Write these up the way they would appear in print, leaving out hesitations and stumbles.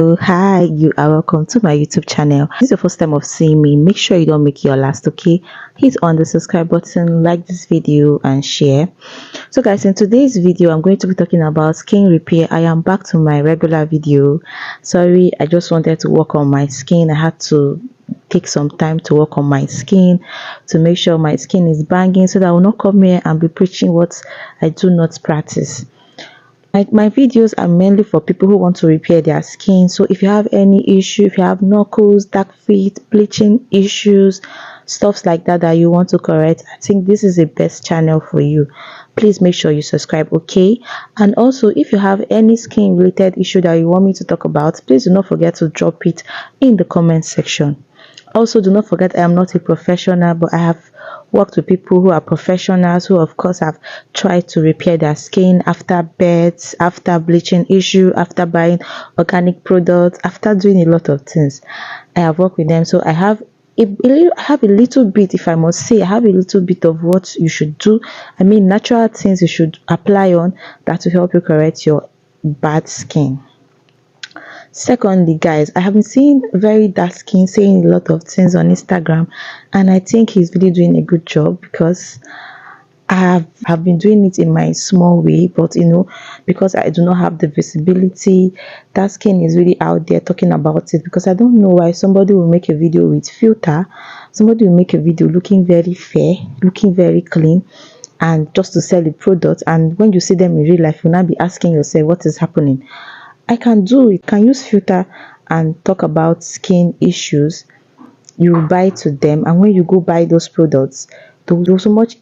So hi, you are welcome to my YouTube channel. If this is your first time of seeing me, make sure you don't make it your last, okay? Hit on the subscribe button, like this video and share. So guys, in today's video I'm going to be talking about skin repair. I am back to my regular video. Sorry, I just wanted to work on my skin. I had to take some time to work on my skin to make sure my skin is banging, so that I will not come here and be preaching what I do not practice. My videos are mainly for people who want to repair their skin. So if you have any issue, if you have knuckles, dark feet, bleaching issues, stuffs like that you want to correct, I think this is the best channel for you. Please make sure you subscribe, okay? And also, if you have any skin related issue that you want me to talk about, please do not forget to drop it in the comment section. Also, do not forget I am not a professional, but I have worked with people who are professionals, who of course have tried to repair their skin after births, after bleaching issue, after buying organic products, after doing a lot of things. I have worked with them, so I have a little bit, if I must say, I have a little bit of what you should do. I mean, natural things you should apply on that will help you correct your bad skin. Secondly, guys, I have been seeing very dark skin saying a lot of things on Instagram, and I think he's really doing a good job, because have been doing it in my small way, but because I do not have the visibility, that skin is really out there talking about it. Because I don't know why somebody will make a video with filter, somebody will make a video looking very fair, looking very clean, and just to sell the product, and when you see them in real life, you'll not be asking yourself what is happening. I can do it, can use filter and talk about skin issues. You buy to them, and when you go buy those products, they will so much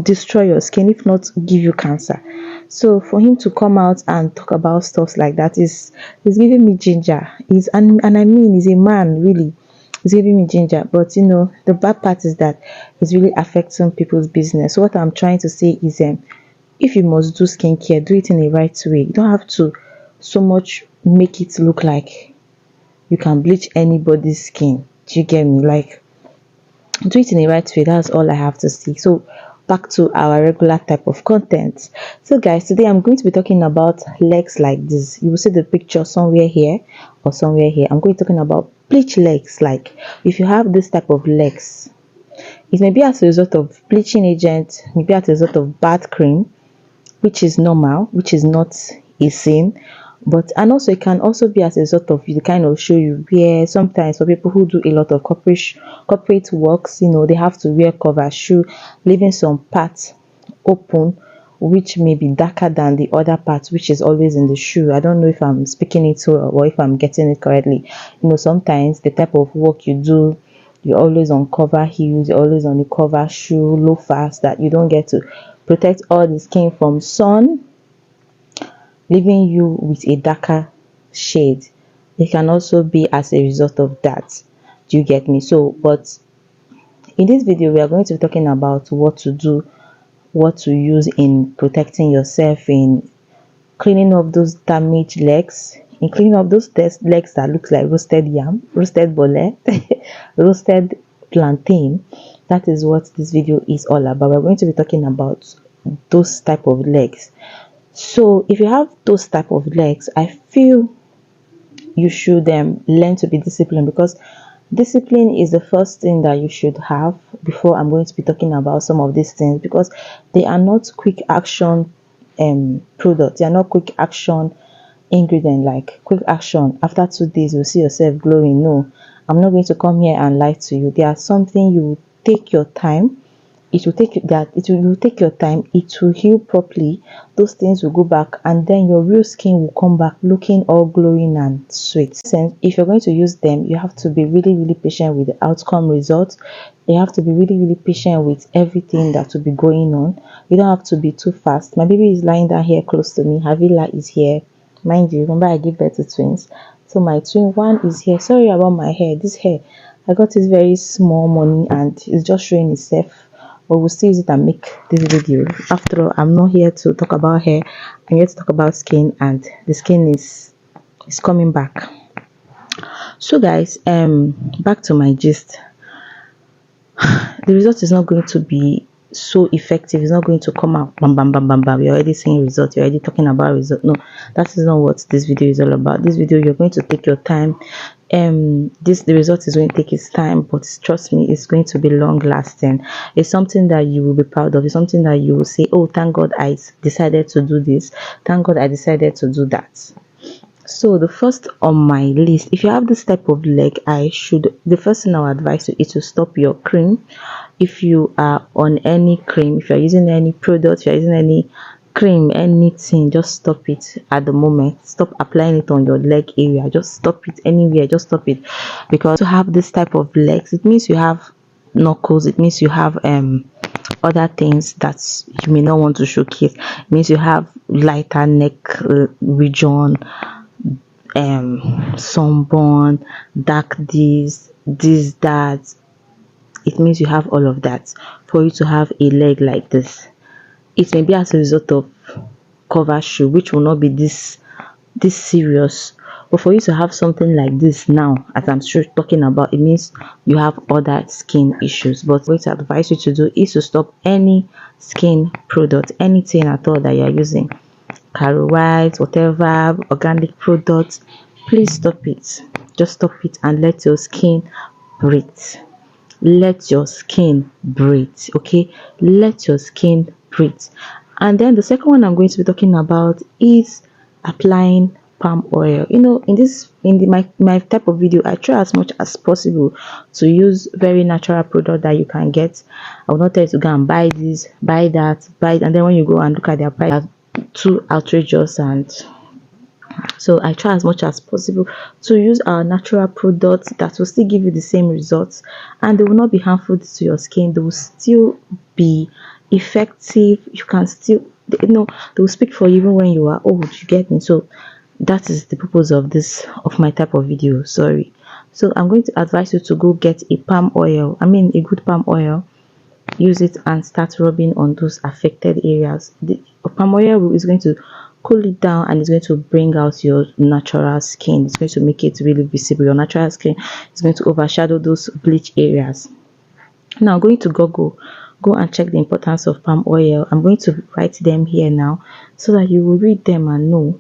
destroy your skin, if not give you cancer. So for him to come out and talk about stuff like that is giving me ginger. And I mean, he's a man, really. It's giving me ginger. But the bad part is that it's really affecting people's business. So what I'm trying to say is, if you must do skincare, do it in the right way. You don't have to so much make it look like you can bleach anybody's skin. Do you get me? Like, do it in the right way. That's all I have to say. So back to our regular type of content. So guys, today I'm going to be talking about legs like this. You will see the picture somewhere here or somewhere here. I'm going to be talking about bleach legs. Like, if you have this type of legs, it may be as a result of bleaching agent, maybe as a result of bad cream, which is normal, which is not a sin. But and also it can also be as a result of the kind of shoe you wear. Sometimes for people who do a lot of corporate works, they have to wear cover shoe, leaving some parts open, which may be darker than the other parts, which is always in the shoe. I don't know if I'm speaking it so, or if I'm getting it correctly. Sometimes the type of work you do, you're always on cover heels, you're always on the cover shoe, loafers, that you don't get to protect all the skin from sun, leaving you with a darker shade. It can also be as a result of that. Do you get me? So, but in this video we are going to be talking about what to do, what to use in protecting yourself, in cleaning up those damaged legs, in cleaning up those legs that looks like roasted yam, roasted bole, roasted plantain. That is what this video is all about. We're going to be talking about those type of legs. So if you have those type of legs, I feel you should learn to be disciplined, because discipline is the first thing that you should have before I'm going to be talking about some of these things, because they are not quick action products. They are not quick action ingredient, like quick action after 2 days you'll see yourself glowing. No, I'm not going to come here and lie to you. They are something you will take your time. It will take your time. It will heal properly. Those things will go back, and then your real skin will come back looking all glowing and sweet. So if you're going to use them, you have to be really, really patient with the outcome results. You have to be really, really patient with everything that will be going on. You don't have to be too fast. My baby is lying down here close to me. Havila is here. Mind you, remember I give birth to twins. So my twin one is here. Sorry about my hair. This hair, I got this very small money and it's just showing itself. But we'll still use it and make this video. After all, I'm not here to talk about hair. I'm here to talk about skin, and the skin is coming back. So guys, back to my gist. The result is not going to be so effective. It's not going to come out bam bam bam bam bam. You're already seeing results, you're already talking about results. No, that is not what this video is all about. This video, you're going to take your time. The result is going to take its time, but trust me, it's going to be long lasting. It's something that you will be proud of. It's something that you will say, oh, thank God I decided to do this, thank God I decided to do that. So the first on my list, if you have this type of leg, the first thing I would advise you is to stop your cream. If you are on any cream, if you're using any product, if you're using any cream, anything, just stop it at the moment. Stop applying it on your leg area. Just stop it anywhere. Just stop it, because to have this type of legs, it means you have knuckles. It means you have other things that you may not want to showcase. It means you have lighter neck region, sunburn, dark this that. It means you have all of that. For you to have a leg like this, it may be as a result of cover shoe, which will not be this serious, but for you to have something like this now, as I'm sure talking about, it means you have other skin issues. But what I advise you to do is to stop any skin product, anything at all that you're using, caro white, whatever, organic products. Please stop it. Just stop it and let your skin breathe. Let your skin breathe. Okay, let your skin breathe. And then the second one I'm going to be talking about is applying palm oil. You know, my type of video, I try as much as possible to use very natural product that you can get. I will not tell you to go and buy this, buy that, and then when you go and look at their price, too outrageous. And so I try as much as possible to use our natural products that will still give you the same results, and they will not be harmful to your skin. They will still be effective. You can still, they will speak for you even when you are old. You get me? So that is the purpose of my type of video. Sorry. So I'm going to advise you to go get a palm oil. I mean a good palm oil. Use it and start rubbing on those affected areas. The palm oil is going to cool it down, and it's going to bring out your natural skin. It's going to make it really visible. Your natural skin is going to overshadow those bleach areas. Now, going to go and check the importance of palm oil. I'm going to write them here now so that you will read them and know.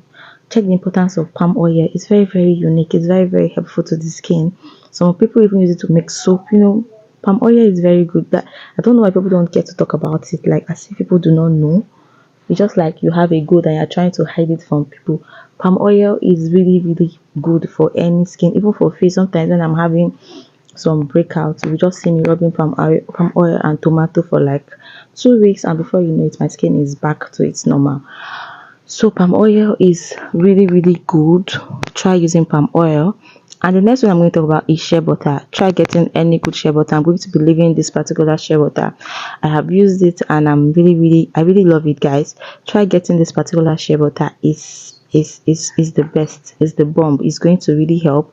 Check the importance of palm oil. It's very, very unique. It's very, very helpful to the skin. Some people even use it to make soap. Palm oil is very good. But I don't know why people don't get to talk about it, like as if people do not know. It's just like you have a good and you're trying to hide it from people. Palm oil is really, really good for any skin, even for face. Sometimes when I'm having some breakouts, you just see me rubbing palm oil and tomato for like 2 weeks, and before you know it, my skin is back to its normal. So palm oil is really, really good. Try using palm oil. And the next one I'm going to talk about is shea butter. Try getting any good shea butter. I'm going to be leaving this particular shea butter. I have used it and I really love it, guys. Try getting this particular shea butter. Is the best. It's the bomb. It's going to really help.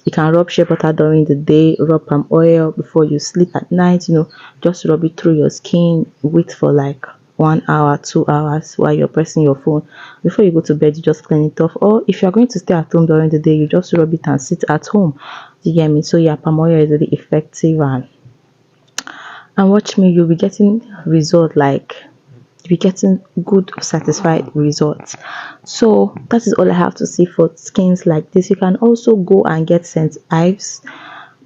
You can rub shea butter during the day, rub palm oil before you sleep at night. Just rub it through your skin. Wait for like 1 hour, 2 hours while you're pressing your phone. Before you go to bed, you just clean it off. Or if you're going to stay at home during the day, you just rub it and sit at home. Do you get me? So yeah, palm oil is really effective, and watch me, you'll be getting result, like you'll be getting good satisfied results. So that is all I have to say for skins like this. You can also go and get St. Ives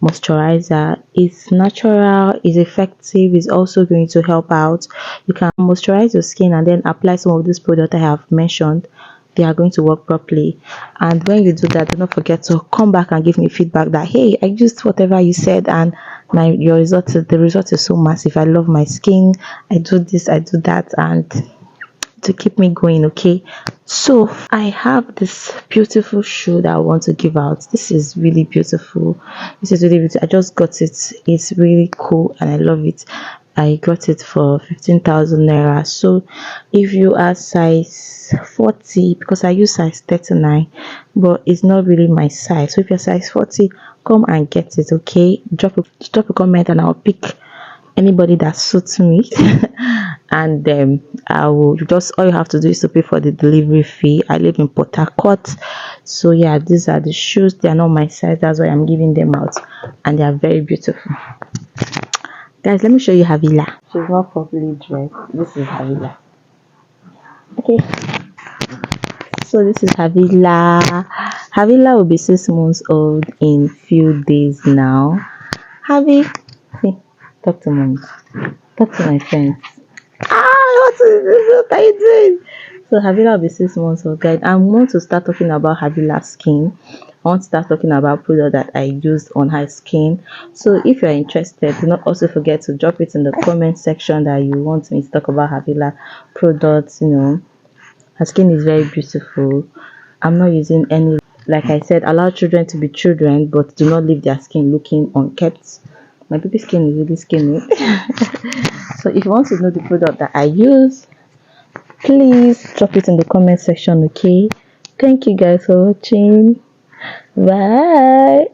moisturizer. It's natural, is effective, is also going to help out. You can moisturize your skin and then apply some of this product I have mentioned. They are going to work properly. And when you do that, do not forget to come back and give me feedback that, hey, I used whatever you said and the result is so massive. I love my skin. I do this, I do that, and to keep me going. Okay, so I have this beautiful shoe that I want to give out. This is really beautiful. I just got it. It's really cool and I love it. I got it for 15,000 naira. So if you are size 40, because I use size 39, but it's not really my size. So if you're size 40, come and get it. Okay, drop a comment and I'll pick anybody that suits me and I will just, all you have to do is to pay for the delivery fee. I live in Port Harcourt, so yeah, these are the shoes. They are not my size, that's why I'm giving them out, and they are very beautiful. Guys, let me show you Havila. She's not properly dressed. This is Havila. Okay, so this is Havila. Havila will be 6 months old in few days now. Havi, see, talk to mom. Talk to my friends. What are you doing? So Havila will be 6 months old, guys. I want to start talking about Havila's skin. I want to start talking about product that I used on her skin. So if you're interested, do not also forget to drop it in the comment section that you want me to talk about Havila products. You know, her skin is very beautiful. I'm not using any, like I said, allow children to be children, but do not leave their skin looking unkept. My baby skin is really skinny. So if you want to know the product that I use, please drop it in the comment section. Okay, thank you guys for watching. Bye.